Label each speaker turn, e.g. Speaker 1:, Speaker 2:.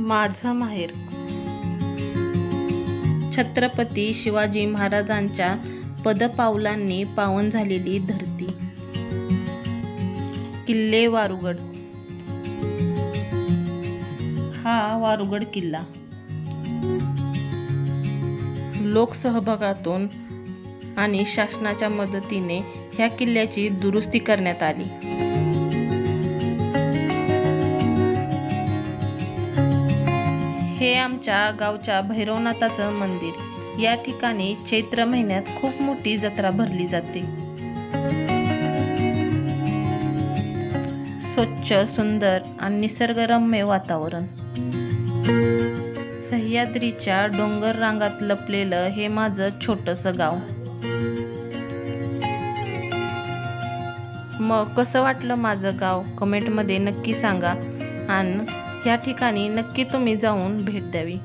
Speaker 1: माझं माहेर. छत्रपती शिवाजी महाराजांच्या पदपावलांनी पावन झालेली धरती. किल्ले वारुगड. हा वारुगड किल्ला लोकसहभागातून आणि शासनाच्या मदतीने ह्या किल्ल्याची दुरुस्ती करण्यात आली. हे आमच्या गावच्या भैरवनाथाचं मंदिर. या ठिकाणी चैत्र महिन्यात खूप मोठी जत्रा भरली जाते. स्वच्छ, सुंदर आणि निसर्गरम्य वातावरण. सह्याद्रीच्या डोंगर रांगात लपलेलं हे माझं छोटंसं गाव. मग कसं वाटलं माझं गाव कमेंटमध्ये नक्की सांगा आणि या ठिकाणी नक्की तुम्ही जाऊन भेट द्यावी.